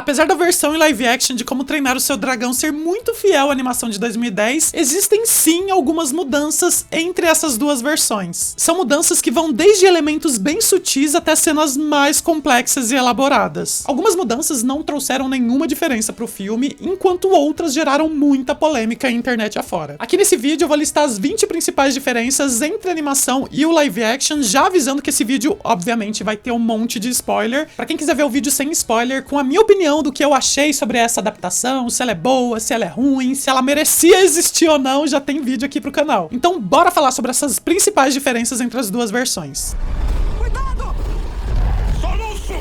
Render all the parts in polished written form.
Apesar da versão em live action de Como Treinar o Seu Dragão ser muito fiel à animação de 2010, existem sim algumas mudanças entre essas duas versões. São mudanças que vão desde elementos bem sutis até cenas mais complexas e elaboradas. Algumas mudanças não trouxeram nenhuma diferença pro filme, enquanto outras geraram muita polêmica em internet afora. Aqui nesse vídeo eu vou listar as 20 principais diferenças entre a animação e o live action, já avisando que esse vídeo obviamente vai ter um monte de spoiler. Pra quem quiser ver o vídeo sem spoiler, com a minha opinião do que eu achei sobre essa adaptação, se ela é boa, se ela é ruim, se ela merecia existir ou não, já tem vídeo aqui pro canal. Então bora falar sobre essas principais diferenças entre as duas versões. Cuidado! Soluço!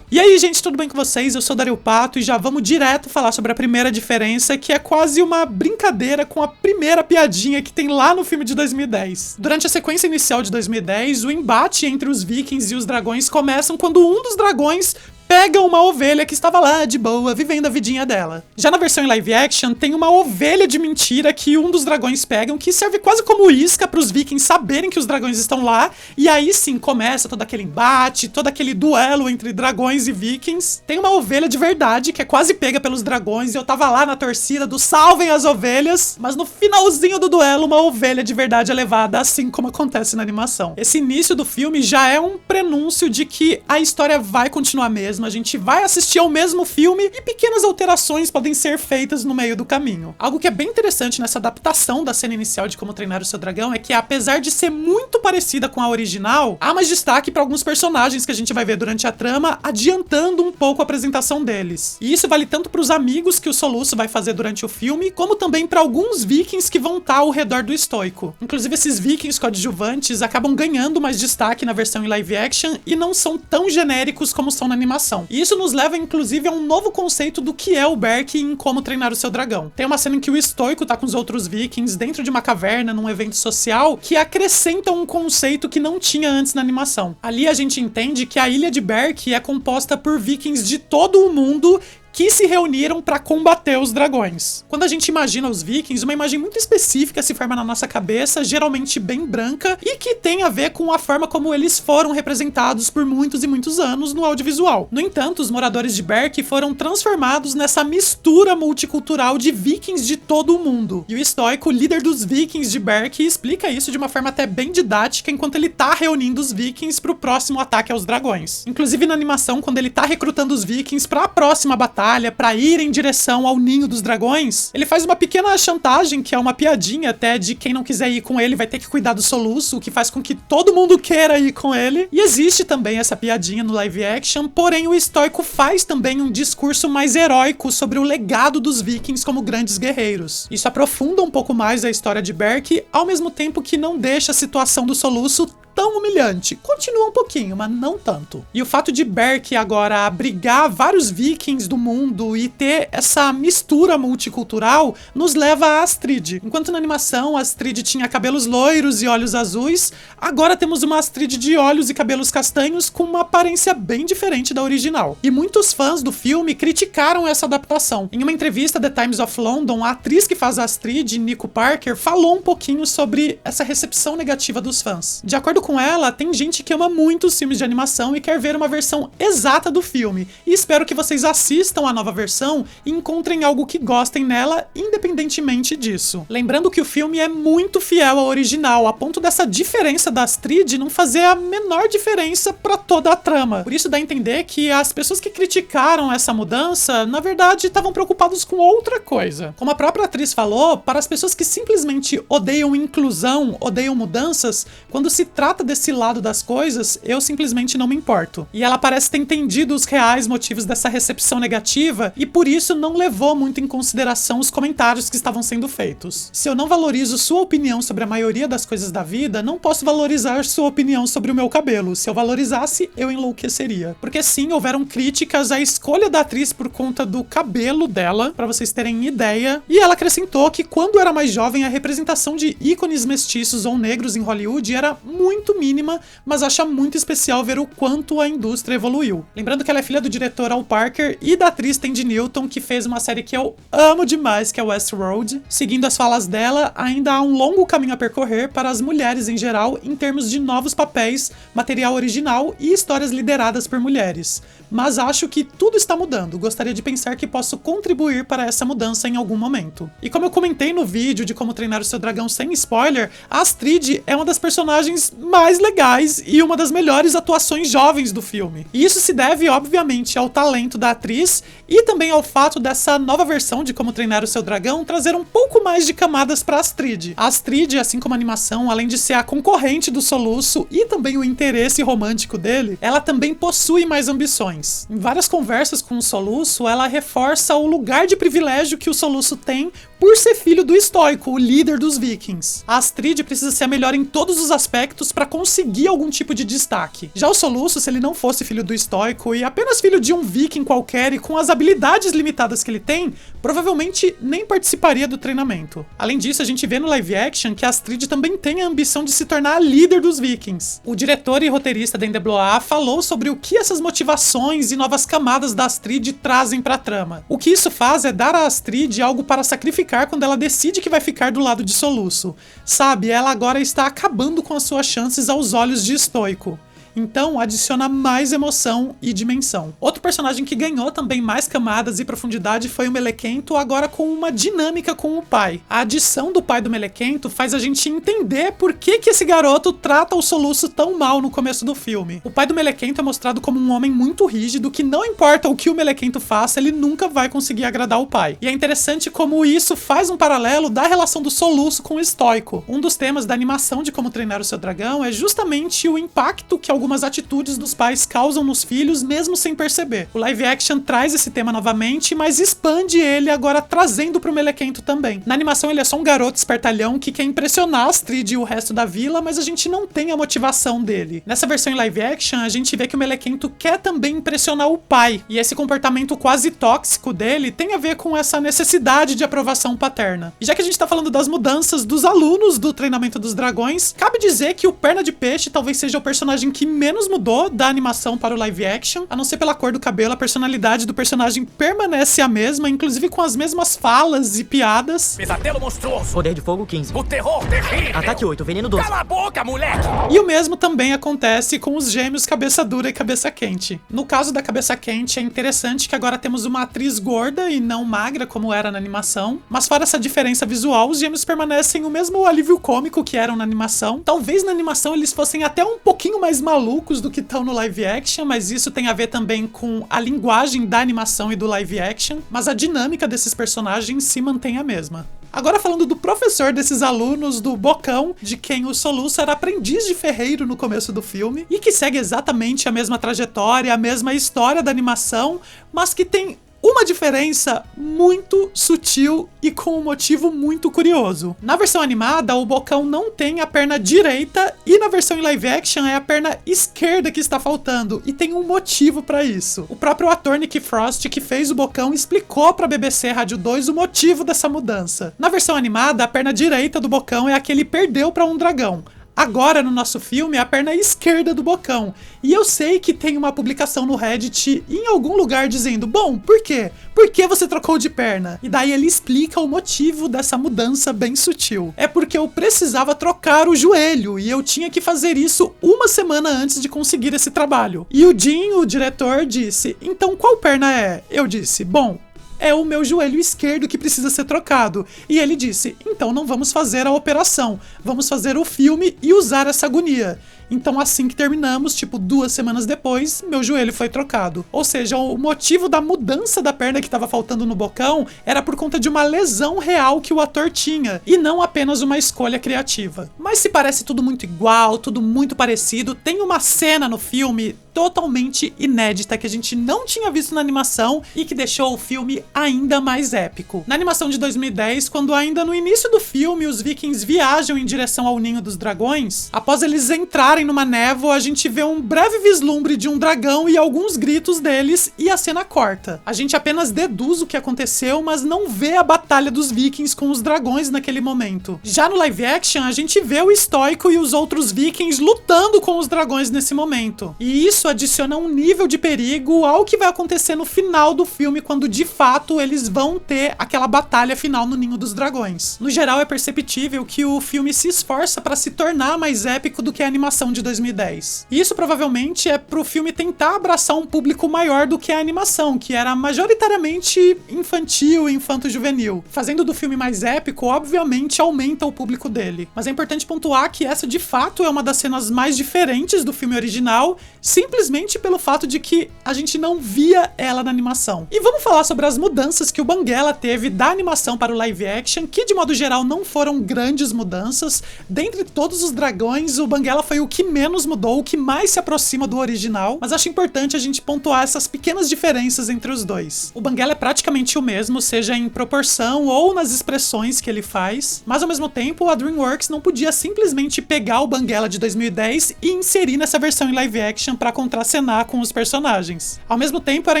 E aí, gente, tudo bem com vocês? Eu sou Dario Pato e já vamos direto falar sobre a primeira diferença, que é quase uma brincadeira com a primeira piadinha que tem lá no filme de 2010. Durante a sequência inicial de 2010, o embate entre os vikings e os dragões começam quando um dos dragões pega uma ovelha que estava lá de boa, vivendo a vidinha dela. Já na versão em live action, tem uma ovelha de mentira que um dos dragões pegam, que serve quase como isca para os vikings saberem que os dragões estão lá, e aí sim começa todo aquele embate, todo aquele duelo entre dragões e vikings. Tem uma ovelha de verdade que é quase pega pelos dragões, e eu tava lá na torcida do salvem as ovelhas, mas no finalzinho do duelo, uma ovelha de verdade é levada, assim como acontece na animação. Esse início do filme já é um prenúncio de que a história vai continuar mesmo, a gente vai assistir ao mesmo filme e pequenas alterações podem ser feitas no meio do caminho. Algo que é bem interessante nessa adaptação da cena inicial de Como Treinar o Seu Dragão é que, apesar de ser muito parecida com a original, há mais destaque para alguns personagens que a gente vai ver durante a trama, adiantando um pouco a apresentação deles. E isso vale tanto para os amigos que o Soluço vai fazer durante o filme, como também para alguns vikings que vão estar ao redor do estoico. Inclusive, esses vikings coadjuvantes acabam ganhando mais destaque na versão em live action e não são tão genéricos como são na animação. E isso nos leva, inclusive, a um novo conceito do que é o Berk em Como Treinar o Seu Dragão. Tem uma cena em que o estoico tá com os outros vikings dentro de uma caverna, num evento social, que acrescenta um conceito que não tinha antes na animação. Ali a gente entende que a ilha de Berk é composta por vikings de todo o mundo que se reuniram para combater os dragões. Quando a gente imagina os vikings, uma imagem muito específica se forma na nossa cabeça, geralmente bem branca, e que tem a ver com a forma como eles foram representados por muitos e muitos anos no audiovisual. No entanto, os moradores de Berk foram transformados nessa mistura multicultural de vikings de todo o mundo. E o estoico, líder dos vikings de Berk, explica isso de uma forma até bem didática enquanto ele tá reunindo os vikings pro próximo ataque aos dragões. Inclusive na animação, quando ele tá recrutando os vikings pra próxima batalha, pra ir em direção ao ninho dos dragões, ele faz uma pequena chantagem, que é uma piadinha até, de quem não quiser ir com ele vai ter que cuidar do Soluço, o que faz com que todo mundo queira ir com ele. E existe também essa piadinha no live action, porém o estoico faz também um discurso mais heróico sobre o legado dos vikings como grandes guerreiros. Isso aprofunda um pouco mais a história de Berk, ao mesmo tempo que não deixa a situação do Soluço tão humilhante. Continua um pouquinho, mas não tanto. E o fato de Berk agora abrigar vários vikings do mundo e ter essa mistura multicultural nos leva a Astrid. Enquanto na animação a Astrid tinha cabelos loiros e olhos azuis, agora temos uma Astrid de olhos e cabelos castanhos com uma aparência bem diferente da original. E muitos fãs do filme criticaram essa adaptação. Em uma entrevista The Times of London, a atriz que faz a Astrid, Nico Parker, falou um pouquinho sobre essa recepção negativa dos fãs. De acordo com ela, tem gente que ama muito os filmes de animação e quer ver uma versão exata do filme, e espero que vocês assistam a nova versão e encontrem algo que gostem nela, independentemente disso. Lembrando que o filme é muito fiel ao original, a ponto dessa diferença da Astrid não fazer a menor diferença pra toda a trama. Por isso dá a entender que as pessoas que criticaram essa mudança, na verdade, estavam preocupados com outra coisa. Como a própria atriz falou, para as pessoas que simplesmente odeiam inclusão, odeiam mudanças, quando se trata desse lado das coisas, eu simplesmente não me importo. E ela parece ter entendido os reais motivos dessa recepção negativa e por isso não levou muito em consideração os comentários que estavam sendo feitos. Se eu não valorizo sua opinião sobre a maioria das coisas da vida, não posso valorizar sua opinião sobre o meu cabelo. Se eu valorizasse, eu enlouqueceria. Porque sim, houveram críticas à escolha da atriz por conta do cabelo dela, pra vocês terem ideia, e ela acrescentou que quando era mais jovem, a representação de ícones mestiços ou negros em Hollywood era muito muito mínima, mas acha muito especial ver o quanto a indústria evoluiu. Lembrando que ela é filha do diretor Al Parker e da atriz Tandy Newton, que fez uma série que eu amo demais, que é Westworld. Seguindo as falas dela, ainda há um longo caminho a percorrer para as mulheres em geral em termos de novos papéis, material original e histórias lideradas por mulheres. Mas acho que tudo está mudando, gostaria de pensar que posso contribuir para essa mudança em algum momento. E como eu comentei no vídeo de como treinar o seu dragão sem spoiler, a Astrid é uma das personagens mais legais e uma das melhores atuações jovens do filme. E isso se deve, obviamente, ao talento da atriz e também ao fato dessa nova versão de Como Treinar o Seu Dragão trazer um pouco mais de camadas para Astrid. A Astrid, assim como a animação, além de ser a concorrente do Soluço e também o interesse romântico dele, ela também possui mais ambições. Em várias conversas com o Soluço, ela reforça o lugar de privilégio que o Soluço tem por ser filho do Estoico, o líder dos Vikings. A Astrid precisa ser a melhor em todos os aspectos para conseguir algum tipo de destaque. Já o Soluço, se ele não fosse filho do Estoico e apenas filho de um viking qualquer e com as habilidades limitadas que ele tem, provavelmente nem participaria do treinamento. Além disso, a gente vê no live action que a Astrid também tem a ambição de se tornar a líder dos Vikings. O diretor e roteirista da NWA falou sobre o que essas motivações e novas camadas da Astrid trazem para a trama. O que isso faz é dar a Astrid algo para sacrificar quando ela decide que vai ficar do lado de Soluço. Sabe, ela agora está acabando com as suas chances aos olhos de Estoico. Então adiciona mais emoção e dimensão. Outro personagem que ganhou também mais camadas e profundidade foi o Melequento, agora com uma dinâmica com o pai. A adição do pai do Melequento faz a gente entender por que esse garoto trata o Soluço tão mal no começo do filme. O pai do Melequento é mostrado como um homem muito rígido, que não importa o que o Melequento faça, ele nunca vai conseguir agradar o pai. E é interessante como isso faz um paralelo da relação do Soluço com o Estoico. Um dos temas da animação de Como Treinar o Seu Dragão é justamente o impacto que algumas atitudes dos pais causam nos filhos mesmo sem perceber. O live action traz esse tema novamente, mas expande ele agora trazendo pro Melequento também. Na animação ele é só um garoto espertalhão que quer impressionar a Astrid e o resto da vila, mas a gente não tem a motivação dele. Nessa versão em live action a gente vê que o Melequento quer também impressionar o pai, e esse comportamento quase tóxico dele tem a ver com essa necessidade de aprovação paterna. E já que a gente tá falando das mudanças dos alunos do treinamento dos dragões, cabe dizer que o Perna de Peixe talvez seja o personagem que menos mudou da animação para o live action, a não ser pela cor do cabelo, a personalidade do personagem permanece a mesma, inclusive com as mesmas falas e piadas. Pesadelo monstruoso. Poder de fogo 15. O terror terrível. Ataque 8, veneno 12. Cala a boca, moleque! E o mesmo também acontece com os gêmeos Cabeça Dura e Cabeça Quente. No caso da Cabeça Quente, é interessante que agora temos uma atriz gorda e não magra como era na animação, mas fora essa diferença visual, os gêmeos permanecem o mesmo alívio cômico que eram na animação. Talvez na animação eles fossem até um pouquinho mais malucos do que estão no live action, mas isso tem a ver também com a linguagem da animação e do live action, mas a dinâmica desses personagens se mantém a mesma. Agora falando do professor desses alunos, do Bocão, de quem o Soluço era aprendiz de ferreiro no começo do filme, e que segue exatamente a mesma trajetória, a mesma história da animação, mas que tem uma diferença muito sutil e com um motivo muito curioso. Na versão animada, o Bocão não tem a perna direita e na versão em live action é a perna esquerda que está faltando, e tem um motivo pra isso. O próprio ator Nick Frost, que fez o Bocão, explicou pra BBC Rádio 2 o motivo dessa mudança. Na versão animada, a perna direita do Bocão é a que ele perdeu pra um dragão. Agora, no nosso filme, é a perna esquerda do Bocão. E eu sei que tem uma publicação no Reddit em algum lugar dizendo: bom, por quê? Por que você trocou de perna? E daí ele explica o motivo dessa mudança bem sutil. É porque eu precisava trocar o joelho e eu tinha que fazer isso uma semana antes de conseguir esse trabalho. E o Jim, o diretor, disse: então qual perna é? Eu disse: bom, é o meu joelho esquerdo que precisa ser trocado. E ele disse: então não vamos fazer a operação, vamos fazer o filme e usar essa agonia. Então assim que terminamos, tipo 2 semanas depois, meu joelho foi trocado. Ou seja, o motivo da mudança da perna que estava faltando no Bocão era por conta de uma lesão real que o ator tinha, e não apenas uma escolha criativa. Mas se parece tudo muito igual, tudo muito parecido, tem uma cena no filme totalmente inédita, que a gente não tinha visto na animação e que deixou o filme ainda mais épico. Na animação de 2010, quando ainda no início do filme os vikings viajam em direção ao Ninho dos Dragões, após eles entrarem numa névoa, a gente vê um breve vislumbre de um dragão e alguns gritos deles e a cena corta. A gente apenas deduz o que aconteceu, mas não vê a batalha dos vikings com os dragões naquele momento. Já no live action, a gente vê o estoico e os outros vikings lutando com os dragões nesse momento. E isso adiciona um nível de perigo ao que vai acontecer no final do filme, quando de fato eles vão ter aquela batalha final no Ninho dos Dragões. No geral, é perceptível que o filme se esforça para se tornar mais épico do que a animação de 2010. E isso provavelmente é pro filme tentar abraçar um público maior do que a animação, que era majoritariamente infantil e infanto-juvenil. Fazendo do filme mais épico, obviamente aumenta o público dele. Mas é importante pontuar que essa de fato é uma das cenas mais diferentes do filme original, simplesmente pelo fato de que a gente não via ela na animação. E vamos falar sobre as mudanças que o Banguela teve da animação para o live action, que de modo geral não foram grandes mudanças. Dentre todos os dragões, o Banguela foi o que menos mudou, o que mais se aproxima do original, mas acho importante a gente pontuar essas pequenas diferenças entre os dois. O Banguela é praticamente o mesmo, seja em proporção ou nas expressões que ele faz, mas ao mesmo tempo a DreamWorks não podia simplesmente pegar o Banguela de 2010 e inserir nessa versão em live action para contracenar com os personagens. Ao mesmo tempo, era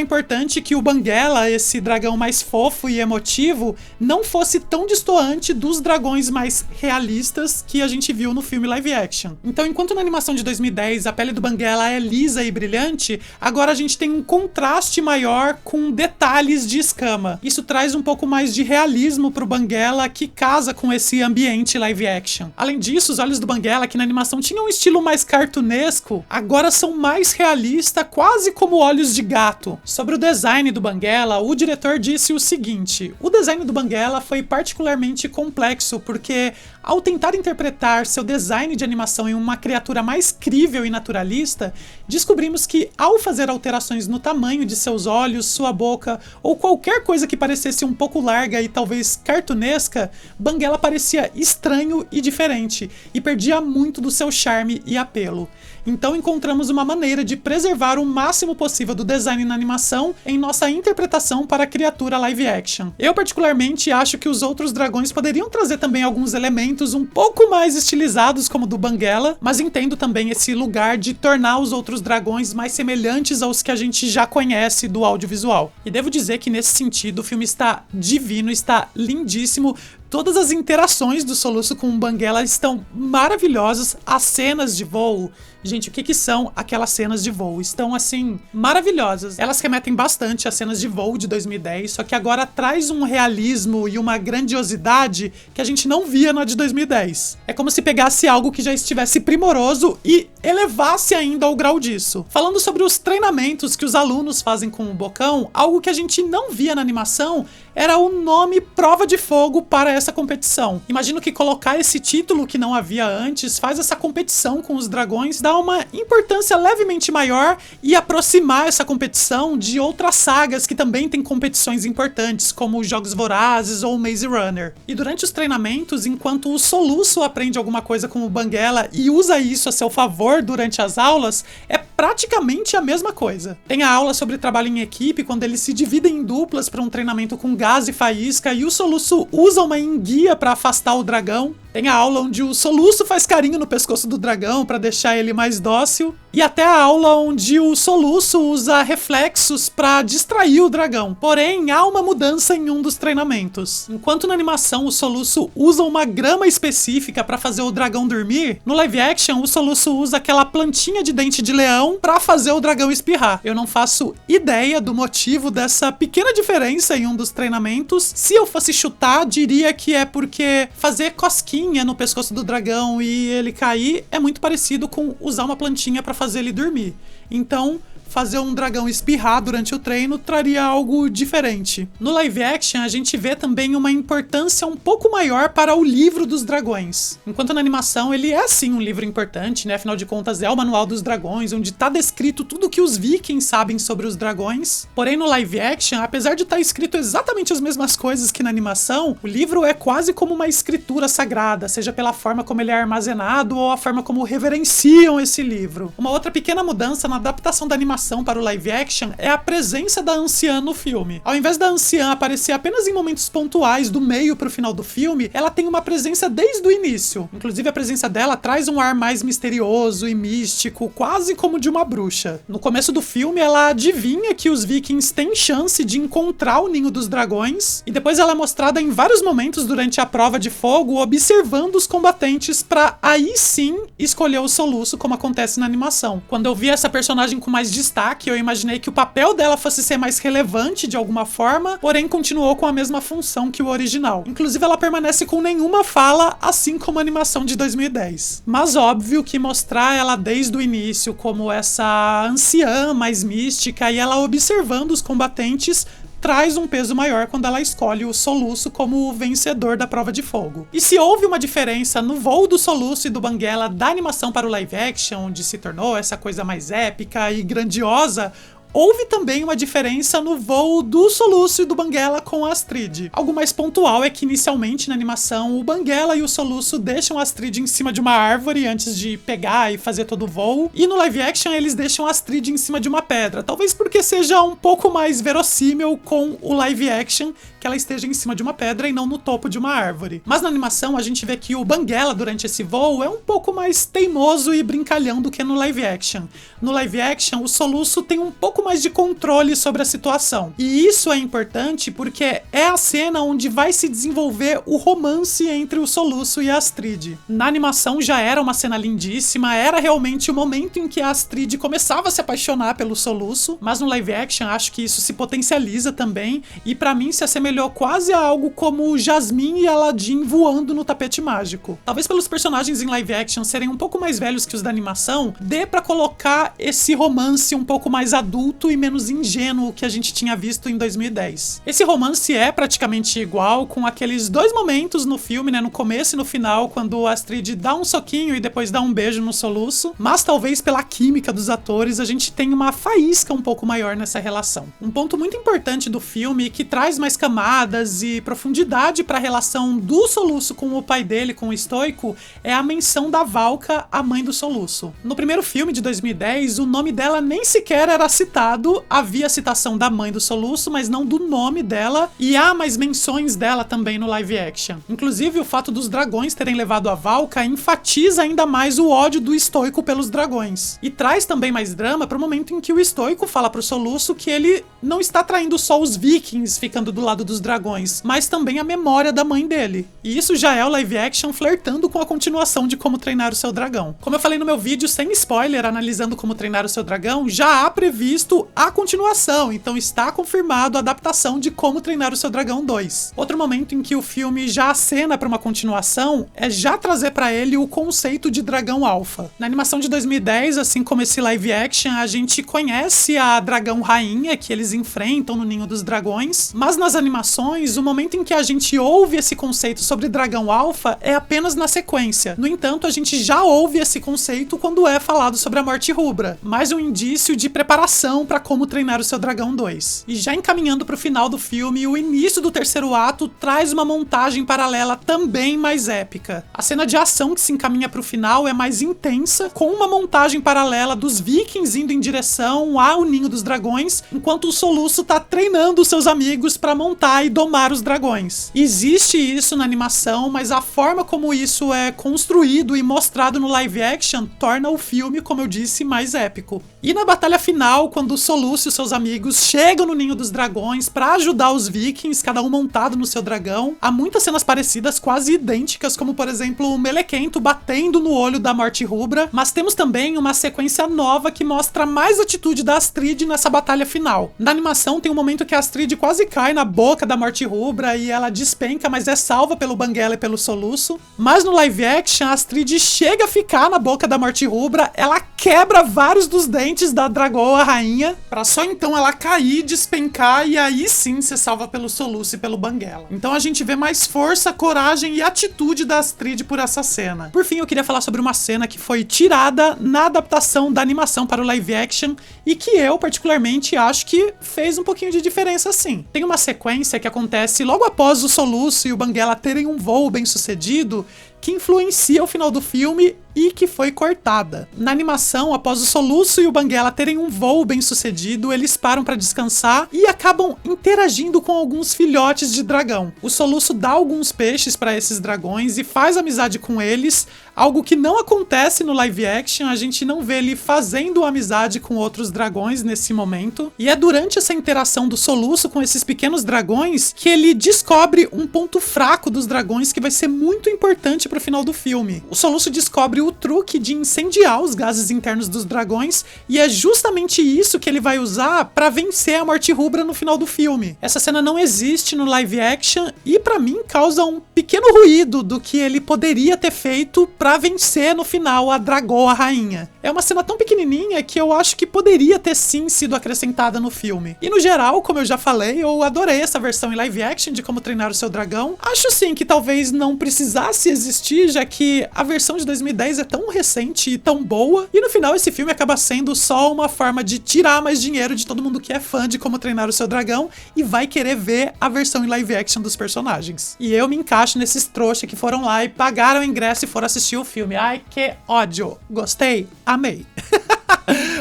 importante que o Banguela, esse dragão mais fofo e emotivo, não fosse tão destoante dos dragões mais realistas que a gente viu no filme live action. Então, enquanto na animação de 2010 a pele do Banguela é lisa e brilhante, agora a gente tem um contraste maior com detalhes de escama. Isso traz um pouco mais de realismo pro Banguela, que casa com esse ambiente live action. Além disso, os olhos do Banguela, que na animação tinham um estilo mais cartunesco, agora são mais realistas, quase como olhos de gato. Sobre o design do Banguela, o diretor disse o seguinte: o design do Banguela foi particularmente complexo, porque ao tentar interpretar seu design de animação em uma criatura mais crível e naturalista, descobrimos que ao fazer alterações no tamanho de seus olhos, sua boca ou qualquer coisa que parecesse um pouco larga e talvez cartunesca, Banguela parecia estranho e diferente, e perdia muito do seu charme e apelo. Então encontramos uma maneira de preservar o máximo possível do design na animação em nossa interpretação para a criatura live action. Eu particularmente acho que os outros dragões poderiam trazer também alguns elementos um pouco mais estilizados como o do Banguela, mas entendo também esse lugar de tornar os outros dragões mais semelhantes aos que a gente já conhece do audiovisual. E devo dizer que nesse sentido o filme está divino, está lindíssimo. Todas as interações do Soluço com o Banguela estão maravilhosas. As cenas de voo, gente, o que são aquelas cenas de voo? Estão, assim, maravilhosas. Elas remetem bastante às cenas de voo de 2010, só que agora traz um realismo e uma grandiosidade que a gente não via na de 2010. É como se pegasse algo que já estivesse primoroso e elevasse ainda ao grau disso. Falando sobre os treinamentos que os alunos fazem com o Bocão, algo que a gente não via na animação era o nome Prova de Fogo para essa competição. Imagino que colocar esse título que não havia antes faz essa competição com os dragões dar uma importância levemente maior e aproximar essa competição de outras sagas que também têm competições importantes, como os Jogos Vorazes ou Maze Runner. E durante os treinamentos, enquanto o Soluço aprende alguma coisa com o Banguela e usa isso a seu favor durante as aulas, é praticamente a mesma coisa. Tem a aula sobre trabalho em equipe, quando eles se dividem em duplas para um treinamento com gás e faísca, e o Soluço usa uma enguia para afastar o dragão. Tem a aula onde o Soluço faz carinho no pescoço do dragão para deixar ele mais dócil. E até a aula onde o Soluço usa reflexos para distrair o dragão. Porém, há uma mudança em um dos treinamentos. Enquanto na animação o Soluço usa uma grama específica para fazer o dragão dormir, no live action o Soluço usa aquela plantinha de dente de leão para fazer o dragão espirrar. Eu não faço ideia do motivo dessa pequena diferença em um dos treinamentos. Se eu fosse chutar, diria que é porque fazer cosquinha no pescoço do dragão e ele cair é muito parecido com usar uma plantinha para fazer ele dormir. Então fazer um dragão espirrar durante o treino traria algo diferente. No live action, a gente vê também uma importância um pouco maior para o livro dos dragões. Enquanto na animação ele é sim um livro importante, né? Afinal de contas é o Manual dos Dragões, onde tá descrito tudo que os vikings sabem sobre os dragões. Porém no live action, apesar de estar escrito exatamente as mesmas coisas que na animação, o livro é quase como uma escritura sagrada, seja pela forma como ele é armazenado ou a forma como reverenciam esse livro. Uma outra pequena mudança na adaptação da animação para o live action é a presença da anciã no filme. Ao invés da anciã aparecer apenas em momentos pontuais do meio pro final do filme, ela tem uma presença desde o início. Inclusive a presença dela traz um ar mais misterioso e místico, quase como de uma bruxa. No começo do filme ela adivinha que os vikings têm chance de encontrar o ninho dos dragões, e depois ela é mostrada em vários momentos durante a prova de fogo observando os combatentes pra aí sim escolher o soluço, como acontece na animação. Quando eu vi essa personagem com mais destaque, eu imaginei que o papel dela fosse ser mais relevante de alguma forma, porém continuou com a mesma função que o original. Inclusive ela permanece com nenhuma fala, assim como a animação de 2010. Mas óbvio que mostrar ela desde o início como essa anciã mais mística e ela observando os combatentes traz um peso maior quando ela escolhe o Soluço como o vencedor da prova de fogo. E se houve uma diferença no voo do Soluço e do Banguela da animação para o live action, onde se tornou essa coisa mais épica e grandiosa, houve também uma diferença no voo do Soluço e do Banguela com a Astrid. Algo mais pontual é que inicialmente na animação o Banguela e o Soluço deixam a Astrid em cima de uma árvore antes de pegar e fazer todo o voo, e no live action eles deixam a Astrid em cima de uma pedra, talvez porque seja um pouco mais verossímil com o live action que ela esteja em cima de uma pedra e não no topo de uma árvore. Mas na animação a gente vê que o Banguela durante esse voo é um pouco mais teimoso e brincalhão do que no live action. No live action o Soluço tem um pouco mais de controle sobre a situação. E isso é importante porque é a cena onde vai se desenvolver o romance entre o Soluço e a Astrid. Na animação já era uma cena lindíssima, era realmente o momento em que a Astrid começava a se apaixonar pelo Soluço, mas no live action acho que isso se potencializa também, e pra mim se assemelhou quase a algo como Jasmine e Aladdin voando no tapete mágico. Talvez pelos personagens em live action serem um pouco mais velhos que os da animação, dê pra colocar esse romance um pouco mais adulto e menos ingênuo que a gente tinha visto em 2010. Esse romance é praticamente igual, com aqueles dois momentos no filme, né, no começo e no final, quando a Astrid dá um soquinho e depois dá um beijo no Soluço, mas talvez pela química dos atores a gente tenha uma faísca um pouco maior nessa relação. Um ponto muito importante do filme que traz mais camadas e profundidade para a relação do Soluço com o pai dele, com o Estoico, é a menção da Valka, a mãe do Soluço. No primeiro filme de 2010, o nome dela nem sequer era citado, havia citação da mãe do Soluço, mas não do nome dela, e há mais menções dela também no live action. Inclusive, o fato dos dragões terem levado a Valka enfatiza ainda mais o ódio do Estoico pelos dragões. E traz também mais drama pro momento em que o Estoico fala pro Soluço que ele não está traindo só os vikings ficando do lado dos dragões, mas também a memória da mãe dele. E isso já é o live action flertando com a continuação de Como Treinar o Seu Dragão. Como eu falei no meu vídeo, sem spoiler, analisando Como Treinar o Seu Dragão, já há previsto a continuação, então está confirmado a adaptação de Como Treinar o Seu Dragão 2. Outro momento em que o filme já acena para uma continuação é já trazer para ele o conceito de dragão alfa. Na animação de 2010, assim como esse live action, a gente conhece a dragão rainha que eles enfrentam no Ninho dos Dragões, mas nas animações, o momento em que a gente ouve esse conceito sobre dragão alfa é apenas na sequência. No entanto, a gente já ouve esse conceito quando é falado sobre a Morte Rubra, mais um indício de preparação para Como Treinar o Seu Dragão 2. E já encaminhando pro final do filme, o início do terceiro ato traz uma montagem paralela também mais épica. A cena de ação que se encaminha pro final é mais intensa, com uma montagem paralela dos vikings indo em direção ao Ninho dos Dragões, enquanto o Soluço tá treinando os seus amigos para montar e domar os dragões. Existe isso na animação, mas a forma como isso é construído e mostrado no live action torna o filme, como eu disse, mais épico. E na batalha final, quando o Soluço e seus amigos chegam no Ninho dos Dragões para ajudar os vikings, cada um montado no seu dragão, há muitas cenas parecidas, quase idênticas, como por exemplo o Melequento batendo no olho da Morte Rubra, mas temos também uma sequência nova que mostra mais atitude da Astrid nessa batalha final. Na animação tem um momento que a Astrid quase cai na boca da Morte Rubra e ela despenca, mas é salva pelo Banguela e pelo Soluço, mas no live action a Astrid chega a ficar na boca da Morte Rubra, ela quebra vários dos dentes da dragoa rainha, pra só então ela cair, despencar e aí sim ser salva pelo Soluço e pelo Banguela. Então a gente vê mais força, coragem e atitude da Astrid por essa cena. Por fim, eu queria falar sobre uma cena que foi tirada na adaptação da animação para o live action e que eu particularmente acho que fez um pouquinho de diferença sim. Tem uma sequência que acontece logo após o Soluço e o Banguela terem um voo bem sucedido que influencia o final do filme e que foi cortada. Na animação, após o Soluço e o Banguela terem um voo bem sucedido, eles param pra descansar e acabam interagindo com alguns filhotes de dragão. O Soluço dá alguns peixes pra esses dragões e faz amizade com eles, algo que não acontece no live action, a gente não vê ele fazendo amizade com outros dragões nesse momento. E é durante essa interação do Soluço com esses pequenos dragões que ele descobre um ponto fraco dos dragões que vai ser muito importante pro final do filme. O Soluço descobre o truque de incendiar os gases internos dos dragões e é justamente isso que ele vai usar pra vencer a Morte Rubra no final do filme. Essa cena não existe no live action e pra mim causa um pequeno ruído do que ele poderia ter feito pra vencer no final a dragoa rainha. É uma cena tão pequenininha que eu acho que poderia ter sim sido acrescentada no filme. E no geral, como eu já falei, eu adorei essa versão em live action de Como Treinar o Seu Dragão. Acho sim que talvez não precisasse existir, já que a versão de 2010 é tão recente e tão boa, e no final esse filme acaba sendo só uma forma de tirar mais dinheiro de todo mundo que é fã de Como Treinar o Seu Dragão e vai querer ver a versão em live action dos personagens. E eu me encaixo nesses trouxas que foram lá e pagaram o ingresso e foram assistir o filme. Ai, que ódio! Gostei? Amei!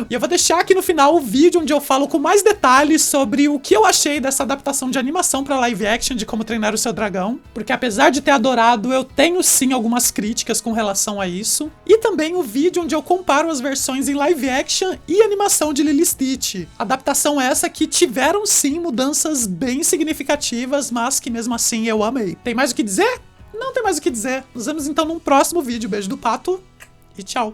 E eu vou deixar aqui no final o vídeo onde eu falo com mais detalhes sobre o que eu achei dessa adaptação de animação pra live action de Como Treinar o Seu Dragão, porque apesar de ter adorado, eu tenho sim algumas críticas com relação a isso, e também o vídeo onde eu comparo as versões em live action e animação de Lilo e Stitch. Adaptação essa que tiveram sim mudanças bem significativas, mas que mesmo assim eu amei. Tem mais o que dizer? Não tem mais o que dizer. Nos vemos então num próximo vídeo. Beijo do Pato e tchau!